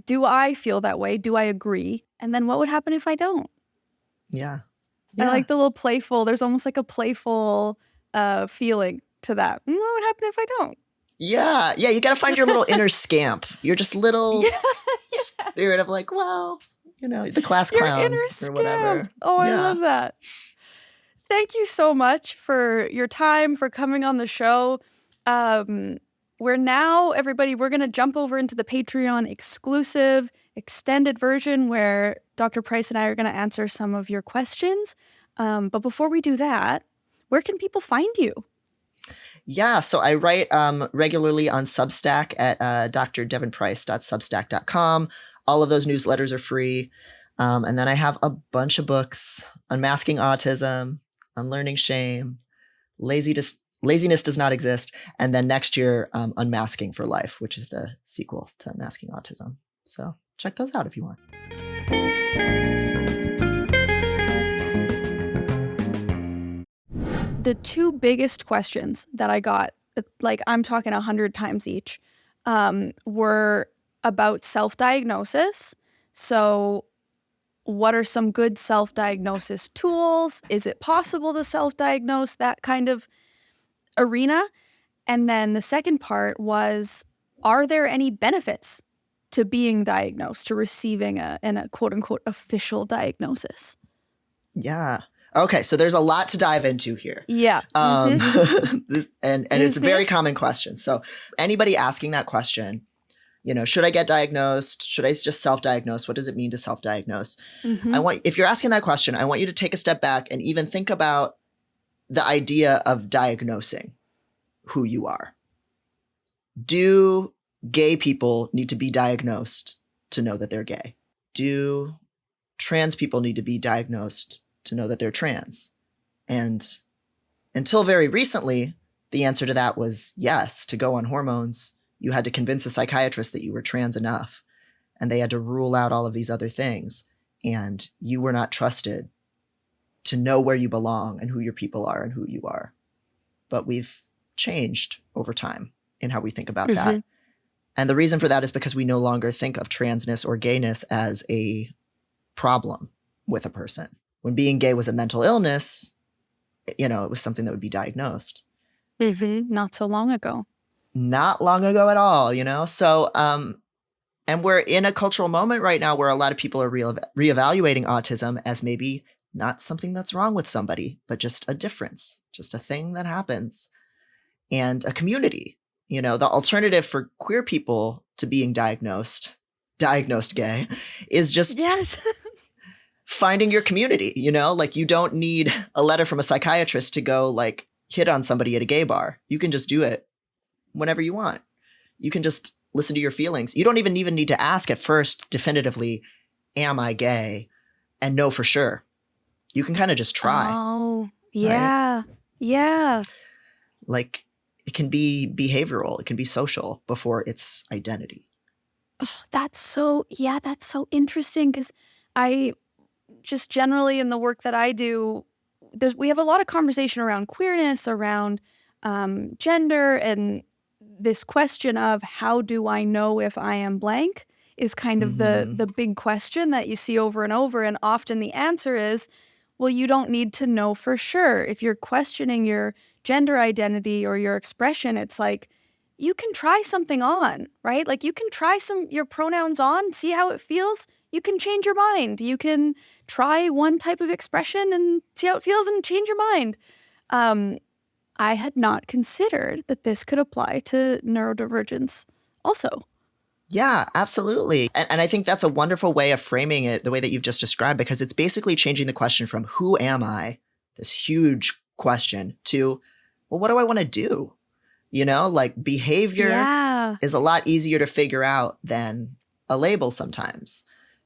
do I feel that way? Do I agree? And then what would happen if I don't? Yeah. I like the little playful, there's almost like a playful feeling to that. What would happen if I don't? Yeah. Yeah. You got to find your little inner scamp. You're just little spirit of like, well, the class clown your inner or whatever. Scamp. Oh, I love that. Thank you so much for your time, for coming on the show. We're going to jump over into the Patreon exclusive extended version where Dr. Price and I are going to answer some of your questions. But before we do that, where can people find you? Yeah, so I write regularly on Substack at drdevonprice.substack.com. All of those newsletters are free. And then I have a bunch of books: Unmasking Autism, Unlearning Shame, Laziness Does Not Exist, and then next year, Unmasking for Life, which is the sequel to Unmasking Autism. So check those out if you want. The two biggest questions that I got, like I'm talking 100 times each, were about self-diagnosis. So what are some good self-diagnosis tools? Is it possible to self-diagnose? That kind of arena. And then the second part was, are there any benefits to being diagnosed, to receiving a quote unquote official diagnosis? Yeah. Okay, so there's a lot to dive into here. Yeah. And it's a very common question. So anybody asking that question, should I get diagnosed? Should I just self-diagnose? What does it mean to self-diagnose? If you're asking that question, I want you to take a step back and even think about the idea of diagnosing who you are. Do gay people need to be diagnosed to know that they're gay? Do trans people need to be diagnosed to know that they're trans. And until very recently, the answer to that was yes. To go on hormones, you had to convince a psychiatrist that you were trans enough, and they had to rule out all of these other things. And you were not trusted to know where you belong and who your people are and who you are. But we've changed over time in how we think about that. And the reason for that is because we no longer think of transness or gayness as a problem with a person. When being gay was a mental illness, it was something that would be diagnosed. Not so long ago. Not long ago at all, So, and we're in a cultural moment right now where a lot of people are reevaluating autism as maybe not something that's wrong with somebody, but just a difference, just a thing that happens, and a community. The alternative for queer people to being diagnosed gay is just finding your community, like you don't need a letter from a psychiatrist to go like hit on somebody at a gay bar. You can just do it whenever you want. You can just listen to your feelings. You don't even need to ask at first definitively, am I gay? And know for sure. You can kind of just try. Oh, yeah. Right? Yeah. Like it can be behavioral. It can be social before it's identity. Oh, that's so interesting, because I just generally in the work that I do, we have a lot of conversation around queerness, around gender, and this question of how do I know if I am blank is kind of the big question that you see over and over. And often the answer is, well, you don't need to know for sure. If you're questioning your gender identity or your expression, it's like, you can try something on, right? Like you can try your pronouns on, see how it feels. You can change your mind. You can try one type of expression and see how it feels and change your mind. I had not considered that this could apply to neurodivergence also. Yeah, absolutely. And I think that's a wonderful way of framing it the way that you've just described, because it's basically changing the question from who am I, this huge question, to, well, what do I want to do? Like behavior is a lot easier to figure out than a label sometimes.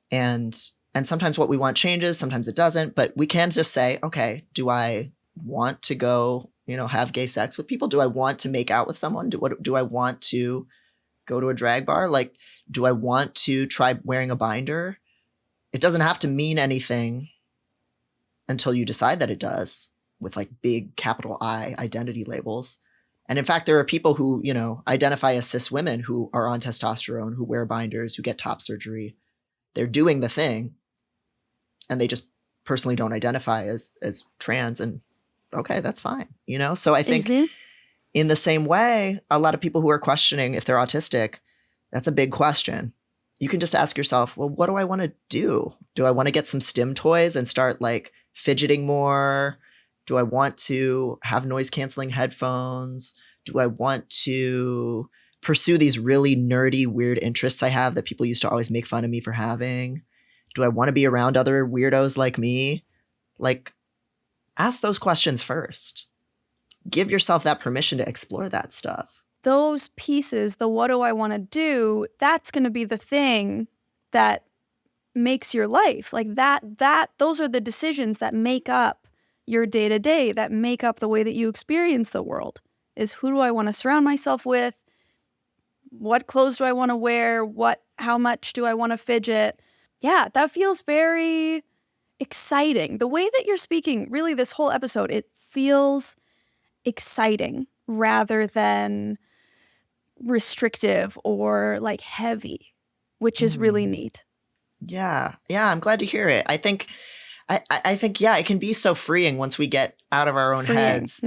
And sometimes what we want changes, sometimes it doesn't, but we can just say, okay, do I want to go, have gay sex with people? Do I want to make out with someone? Do I want to go to a drag bar? Like, do I want to try wearing a binder? It doesn't have to mean anything until you decide that it does, with like big capital I identity labels. And in fact, there are people who, identify as cis women who are on testosterone, who wear binders, who get top surgery. They're doing the thing, and they just personally don't identify as trans. And okay, that's fine. So I think in the same way, a lot of people who are questioning if they're autistic, that's a big question. You can just ask yourself, well, what do I want to do? Do I want to get some stim toys and start like fidgeting more? Do I want to have noise canceling headphones? Do I want to pursue these really nerdy, weird interests I have that people used to always make fun of me for having? Do I want to be around other weirdos like me? Like, ask those questions first. Give yourself that permission to explore that stuff. Those pieces, the what do I want to do, that's going to be the thing that makes your life. Like those are the decisions that make up your day-to-day, that make up the way that you experience the world, is who do I want to surround myself with? What clothes do I want to wear? How much do I want to fidget? Yeah, that feels very exciting. The way that you're speaking, really this whole episode, it feels exciting rather than restrictive or like heavy, which is really neat. Yeah, I'm glad to hear it. I think, it can be so freeing once we get out of our own heads.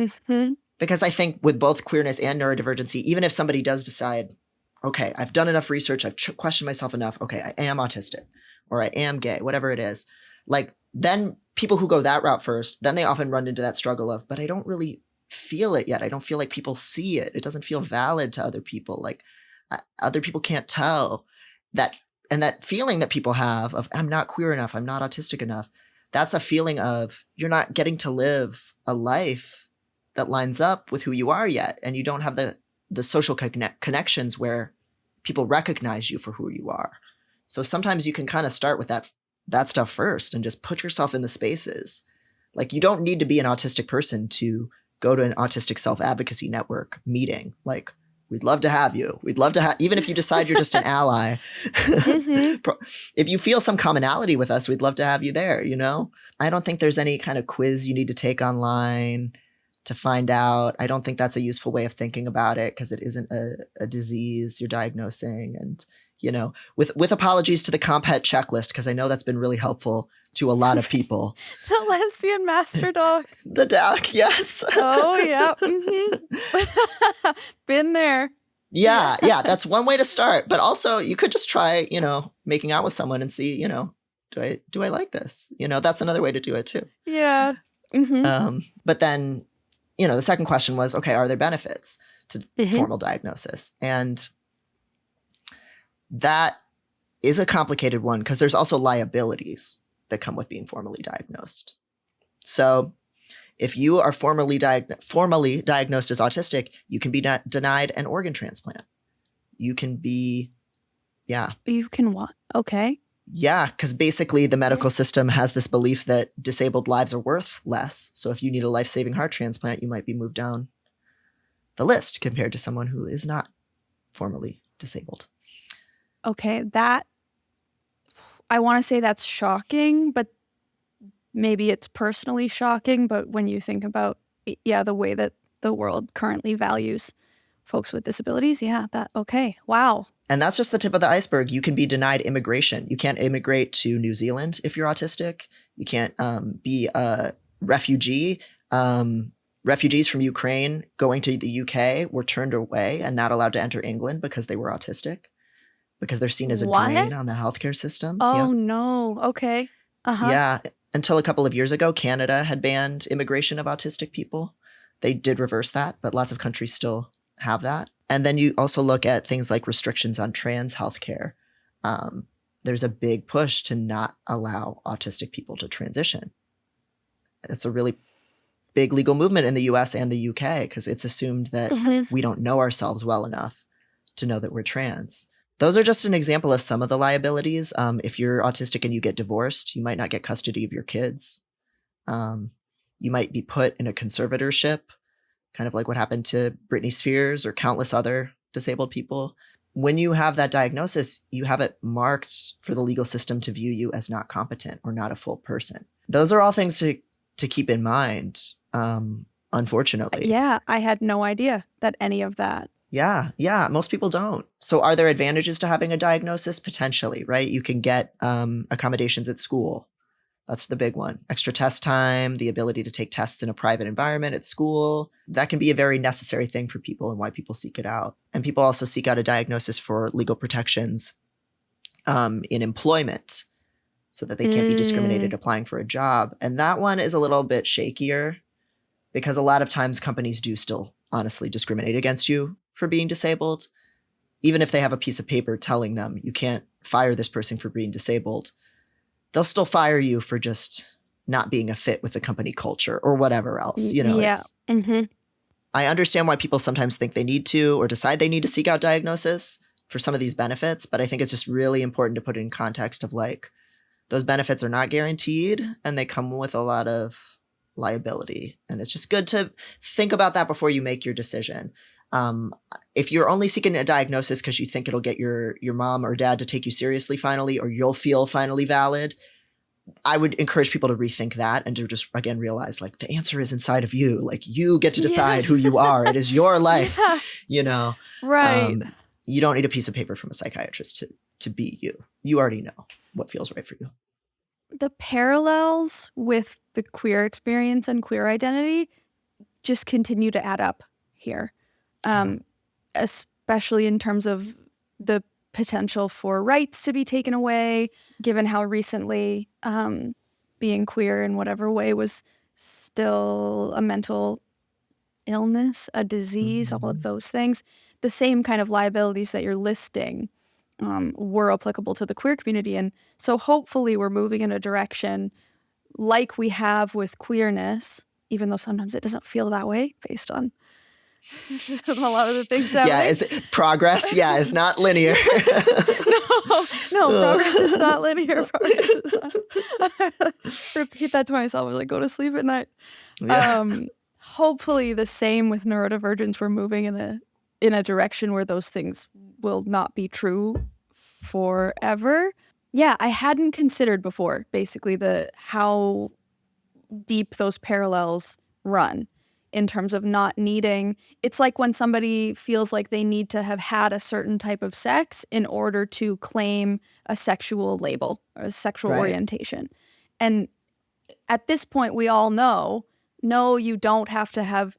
Because I think with both queerness and neurodivergency, even if somebody does decide, okay, I've done enough research, I've questioned myself enough, okay, I am autistic or I am gay, whatever it is, like then people who go that route first, then they often run into that struggle of, but I don't really feel it yet. I don't feel like people see it. It doesn't feel valid to other people. Like other people can't tell that. And that feeling that people have of, I'm not queer enough, I'm not autistic enough, that's a feeling of you're not getting to live a life that lines up with who you are yet. And you don't have the social connections where people recognize you for who you are. So sometimes you can kind of start with that that stuff first and just put yourself in the spaces. Like, you don't need to be an autistic person to go to an autistic self-advocacy network meeting. Like, we'd love to have you. We'd love to have, even if you decide you're just an ally. If you feel some commonality with us, we'd love to have you there, you know? I don't think there's any kind of quiz you need to take online to find out. I don't think that's a useful way of thinking about it, because it isn't a disease you're diagnosing. And, you know, with apologies to the CompHet checklist, because I know that's been really helpful to a lot of people. The lesbian master doc. The doc, yes. Oh, yeah. Mm-hmm. Been there. Yeah, that's one way to start. But also, you could just try, you know, making out with someone and see, you know, do I like this? You know, that's another way to do it too. Yeah. Mm-hmm. But then, you know, the second question was, okay, are there benefits to formal diagnosis? And that is a complicated one, because there's also liabilities that come with being formally diagnosed. So if you are formally diagnosed as autistic, you can be denied an organ transplant. You can be, You can what? Okay. Yeah, because basically the medical system has this belief that disabled lives are worth less. So if you need a life-saving heart transplant, you might be moved down the list compared to someone who is not formally disabled. Okay, I want to say that's shocking, but maybe it's personally shocking. But when you think about, the way that the world currently values folks with disabilities, okay, wow. And that's just the tip of the iceberg. You can be denied immigration. You can't immigrate to New Zealand if you're autistic. You can't be a refugee. Refugees from Ukraine going to the UK were turned away and not allowed to enter England because they were autistic, because they're seen as a drain on the healthcare system. Oh, no. Okay. Uh-huh. Yeah. Until a couple of years ago, Canada had banned immigration of autistic people. They did reverse that, but lots of countries still have that. And then you also look at things like restrictions on trans healthcare. There's a big push to not allow autistic people to transition. It's a really big legal movement in the US and the UK, because it's assumed that we don't know ourselves well enough to know that we're trans. Those are just an example of some of the liabilities. If you're autistic and you get divorced, you might not get custody of your kids. You might be put in a conservatorship, kind of like what happened to Britney Spears or countless other disabled people. When you have that diagnosis, you have it marked for the legal system to view you as not competent or not a full person. Those are all things to keep in mind, unfortunately. Yeah, I had no idea that any of that. Yeah, most people don't. So are there advantages to having a diagnosis? Potentially, right? You can get accommodations at school. That's the big one. Extra test time, the ability to take tests in a private environment at school. That can be a very necessary thing for people, and why people seek it out. And people also seek out a diagnosis for legal protections in employment, so that they can't be discriminated applying for a job. And that one is a little bit shakier, because a lot of times companies do still honestly discriminate against you for being disabled. Even if they have a piece of paper telling them you can't fire this person for being disabled, they'll still fire you for just not being a fit with the company culture or whatever else. You know, I understand why people sometimes think they need to or decide they need to seek out diagnosis for some of these benefits, but I think it's just really important to put it in context of, like, those benefits are not guaranteed and they come with a lot of liability. And it's just good to think about that before you make your decision. If you're only seeking a diagnosis because you think it'll get your mom or dad to take you seriously finally, or you'll feel finally valid, I would encourage people to rethink that and to just, again, realize, like, the answer is inside of you. Like, you get to decide who you are. It is your life, you know? Right. You don't need a piece of paper from a psychiatrist to be you. You already know what feels right for you. The parallels with the queer experience and queer identity just continue to add up here. Especially in terms of the potential for rights to be taken away, given how recently being queer in whatever way was still a mental illness, a disease, all of those things. The same kind of liabilities that you're listing were applicable to the queer community. And so hopefully we're moving in a direction like we have with queerness, even though sometimes it doesn't feel that way based on A lot of the things that progress. Yeah, it's not linear. No, progress is not linear. Progress is not. Repeat that to myself as I go to sleep at night. Yeah. Hopefully the same with neurodivergence. We're moving in a direction where those things will not be true forever. Yeah, I hadn't considered before, basically, how deep those parallels run in terms of not needing. It's like when somebody feels like they need to have had a certain type of sex in order to claim a sexual label or a sexual orientation. And at this point, we all know, no, you don't have to have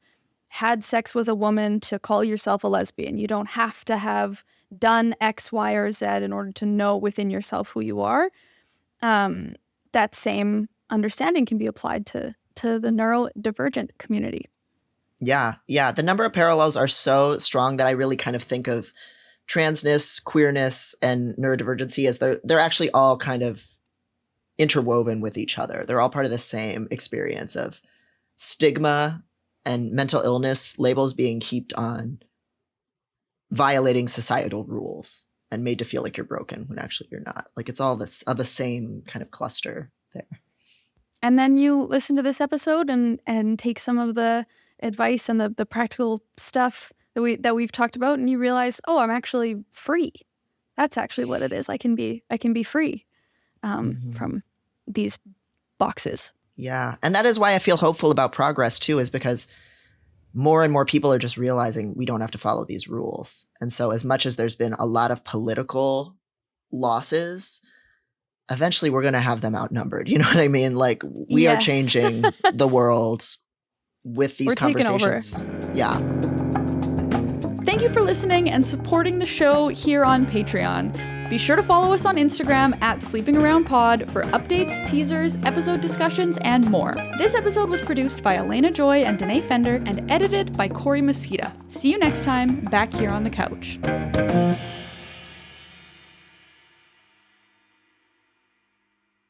had sex with a woman to call yourself a lesbian. You don't have to have done X, Y, or Z in order to know within yourself who you are. That same understanding can be applied to the neurodivergent community. Yeah. The number of parallels are so strong that I really kind of think of transness, queerness, and neurodivergency as they're actually all kind of interwoven with each other. They're all part of the same experience of stigma and mental illness labels being heaped on violating societal rules and made to feel like you're broken when actually you're not. Like it's all this of the same kind of cluster there. And then you listen to this episode and take some of the advice and the practical stuff that we've talked about, and you realize, oh, I'm actually free. That's actually what it is. I can be free from these boxes. Yeah. And that is why I feel hopeful about progress too, is because more and more people are just realizing we don't have to follow these rules. And so as much as there's been a lot of political losses, eventually we're going to have them outnumbered. You know what I mean? Like we are changing the world with these conversations. Yeah. Thank you for listening and supporting the show here on Patreon. Be sure to follow us on Instagram at SleepingAroundPod for updates, teasers, episode discussions, and more. This episode was produced by Alayna Joy and Danae Fender and edited by Corey Mesquita. See you next time, back here on the couch.